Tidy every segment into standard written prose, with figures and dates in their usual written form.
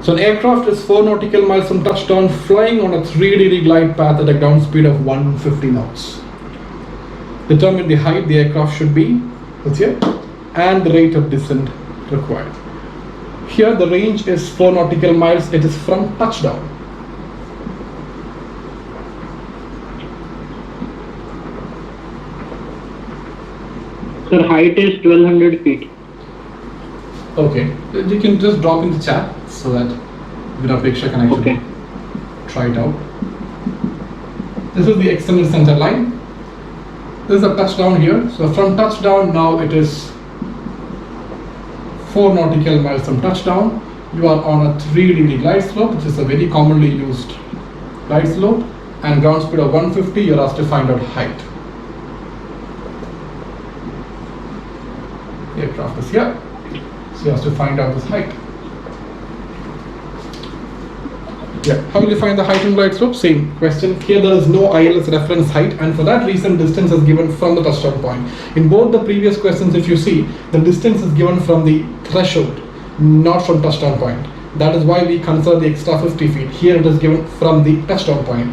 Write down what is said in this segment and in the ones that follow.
So an aircraft is 4 nautical miles from touchdown, flying on a 3-degree glide path at a ground speed of 150 knots. Determine the height the aircraft should be, that's here, and the rate of descent required. Here the range is 4 nautical miles, it is from touchdown. Sir, height is 1200 feet. Okay, you can just drop in the chat so that Apeksha can actually try it out. This is the extended center line. This is a touchdown here. So from touchdown now it is 4 nautical miles from touchdown. You are on a 3-degree glide slope, which is a very commonly used glide slope, and ground speed of 150. You're asked to find out height. The aircraft is here, so you have to find out this height. Yeah, how will you find the height in glide slope? Same question. Here there is no ILS reference height, and for that reason distance is given from the touchdown point. In both the previous questions, if you see, the distance is given from the threshold, not from touchdown point. That is why we consider the extra 50 feet. Here it is given from the touchdown point,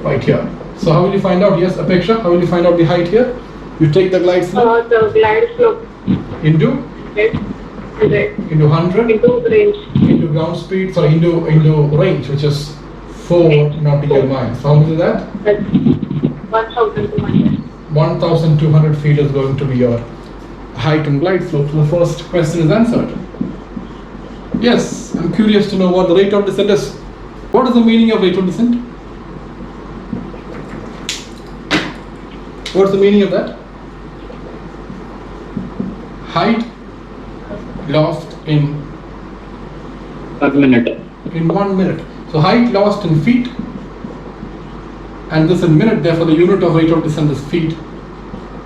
right here. So how will you find out? Yes, Apeksha, how will you find out the height here? You take the glide slope. The glide slope. Into? Into 100? Into range. Into ground speed, sorry, into range, which is 4 nautical miles. How much is that? That's 1,200. 1,200 feet is going to be your height and glide slope. So the first question is answered. Yes, I'm curious to know what the rate of descent is. What is the meaning of rate of descent? What's the meaning of that? Height lost in 1 minute. In 1 minute. So height lost in feet, and this in minute, therefore the unit of rate of descent is feet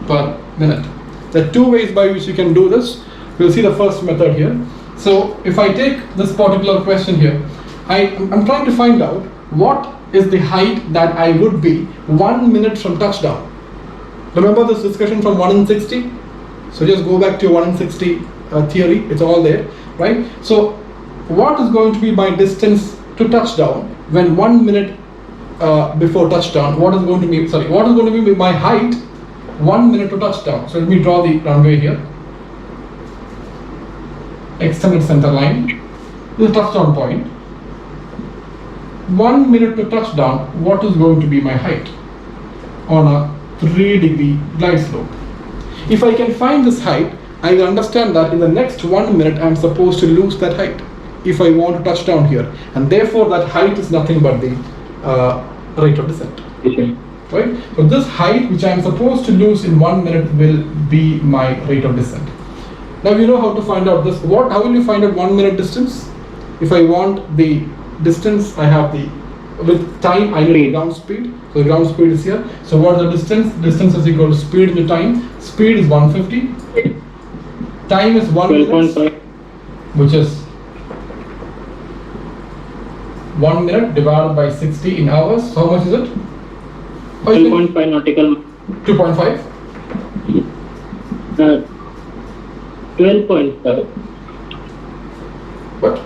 per minute. There are 2 ways by which you can do this. We'll see the first method here. So if I take this particular question here, I'm trying to find out what is the height that I would be 1 minute from touchdown. Remember this discussion from 1 in 60? So just go back to your 1 in 60 theory, it's all there, right? So what is going to be my distance to touchdown when 1 minute before touchdown? What is going to be my height 1 minute to touchdown? So let me draw the runway here. Extended center line. This is touchdown point. 1 minute to touchdown, what is going to be my height on a 3-degree glide slope? If I can find this height, I will understand that in the next 1 minute I am supposed to lose that height if I want to touch down here, and therefore that height is nothing but the rate of descent. Right? So this height which I am supposed to lose in 1 minute will be my rate of descent. Now you know how to find out this. How will you find out 1 minute distance? If I want the distance, I have the, with time I need ground speed. So the ground speed is here. So what is the distance? Distance is equal to speed into time. Speed is 150. Time is 1 minute, which is 1 minute divided by 60 in hours. So how much is it? 12.5 nautical. 2.5? 12.5. What?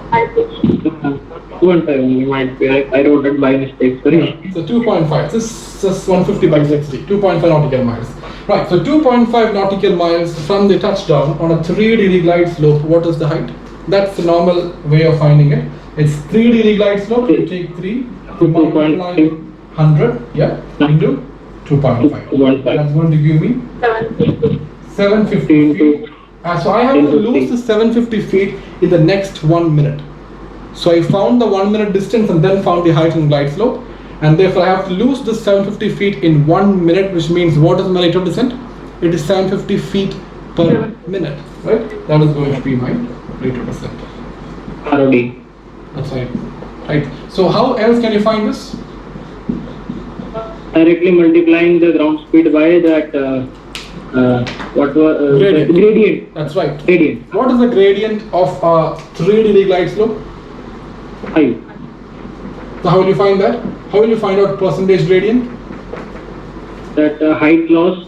2.5 might be. I wrote it by mistake. Sorry. So 2.5. This is 150 by 60. 2.5 nautical miles. Right. So 2.5 nautical miles from the touchdown on a 3-degree glide slope. What is the height? That's the normal way of finding it. It's 3-degree glide slope. You take 3 to multiply 100. Yeah. Into 2.5. That's going to give me 750 feet. So I have to lose the 750 feet in the next 1 minute. So I found the 1 minute distance and then found the height and glide slope, and therefore I have to lose this 750 feet in 1 minute, which means what is my rate of descent? It is 750 feet per minute, right? That is going to be my rate of descent. ROD. That's right. Right. So how else can you find this? Directly multiplying the ground speed by that. Gradient. Gradient. That's right. Gradient. What is the gradient of a 3-degree glide slope? 5. So how will you find that? How will you find out percentage gradient? That height loss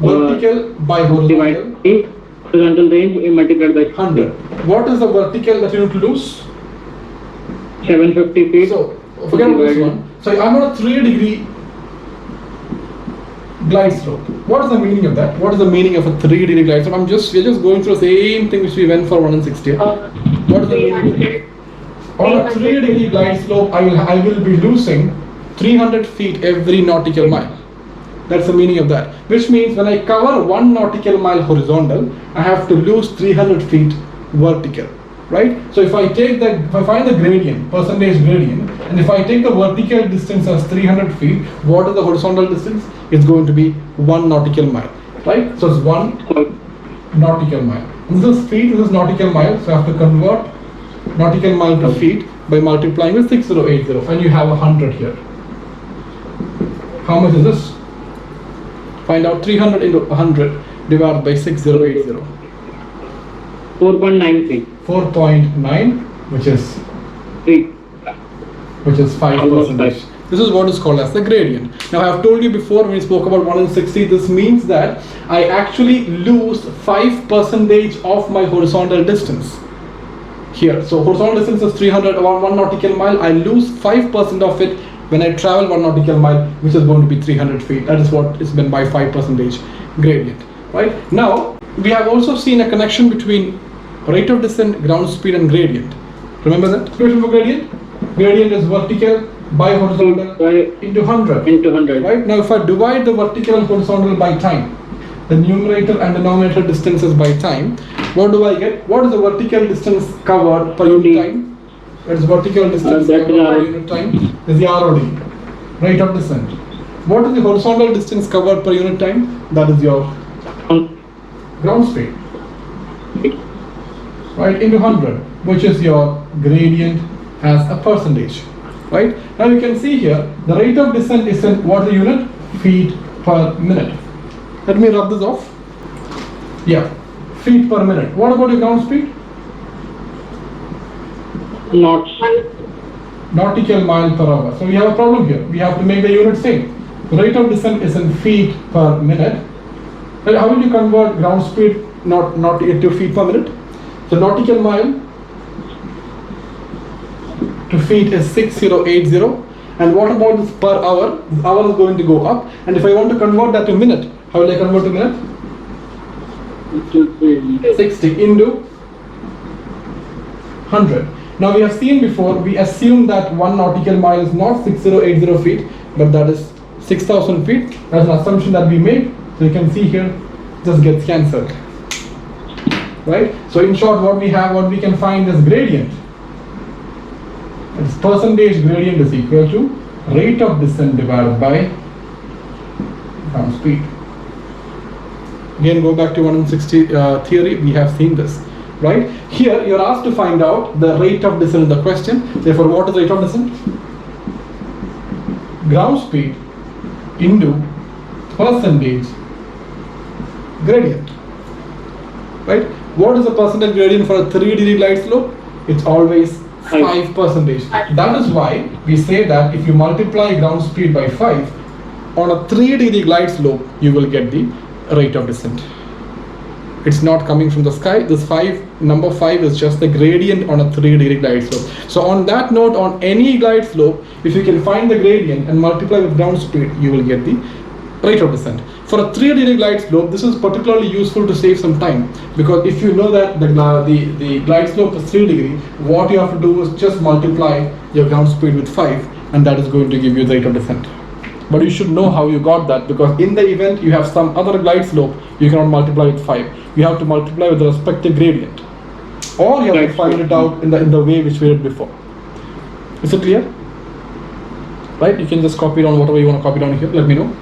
Vertical by horizontal. Horizontal range multiplied by 100. What is the vertical that you need to lose? 750 feet. So forget about this one. So I'm on a 3-degree glide slope. What is the meaning of that? What is the meaning of a 3-degree glide slope? We're just going through the same thing which we went for 160. What is the meaning? 300. On a 3-degree glide slope, I will be losing 300 feet every nautical mile. That's the meaning of that. Which means when I cover 1 nautical mile horizontal, I have to lose 300 feet vertical. Right? So if I find the gradient, percentage gradient, and if I take the vertical distance as 300 feet, what is the horizontal distance? It's going to be 1 nautical mile. Right? So it's 1 nautical mile. And this is feet, this is nautical mile, so I have to convert nautical mile to feet by multiplying with 6080, and you have 100 here. How much is this? Find out 300 into 100 divided by 6080. 4.9 feet. 4.9, which is 5%. This is what is called as the gradient. Now I have told you before when we spoke about 160, this means that I actually lose 5% of my horizontal distance here. So horizontal distance is 300, around 1 nautical mile. I lose 5% of it when I travel 1 nautical mile, which is going to be 300 feet. That is what is meant by 5% gradient. Right? Now we have also seen a connection between rate of descent, ground speed, and gradient. Remember that expression for gradient? Gradient is vertical by horizontal into 100. Into 100. Right? Now if I divide the vertical and horizontal by time, the numerator and denominator distances by time, what do I get? What is the vertical distance covered per unit time? That is vertical distance covered per unit time is the ROD, rate of descent. What is the horizontal distance covered per unit time? That is your ground speed. Right, into 100, which is your gradient as a percentage. Right, now you can see here the rate of descent is in what the unit? Feet per minute. Let me rub this off. Yeah, feet per minute. What about your ground speed? Knots. Nautical mile per hour. So we have a problem here. We have to make the unit same. The rate of descent is in feet per minute. And how will you convert ground speed not into feet per minute? So nautical mile to feet is 6080, and what about this per hour? This hour is going to go up, and if I want to convert that to minute, how will I convert to minute? 60 into 100. Now we have seen before, we assume that 1 nautical mile is not 6080 feet, but that is 6000 feet. That's an assumption that we made. So you can see here, just gets cancelled. Right? So in short, what we can find is gradient. Its percentage gradient is equal to rate of descent divided by ground speed. Again, go back to 160 theory. We have seen this. Right? Here, you're asked to find out the rate of descent in the question. Therefore, what is the rate of descent? Ground speed into percentage gradient. Right? What is the percentage gradient for a 3-degree glide slope? It's always 5%. That is why we say that if you multiply ground speed by 5 on a 3-degree glide slope, you will get the rate of descent. It's not coming from the sky. This number 5 is just the gradient on a 3-degree glide slope. So on that note, on any glide slope, if you can find the gradient and multiply with ground speed, you will get the rate of descent. For a 3-degree glide slope, this is particularly useful to save some time, because if you know that the glide slope is 3 degree, what you have to do is just multiply your ground speed with 5, and that is going to give you the rate of descent. But you should know how you got that, because in the event you have some other glide slope, you cannot multiply with 5. You have to multiply with the respective gradient, or you have to find it out in the way which we did before. Is it clear? Right? You can just copy down whatever you want to copy down here. Let me know.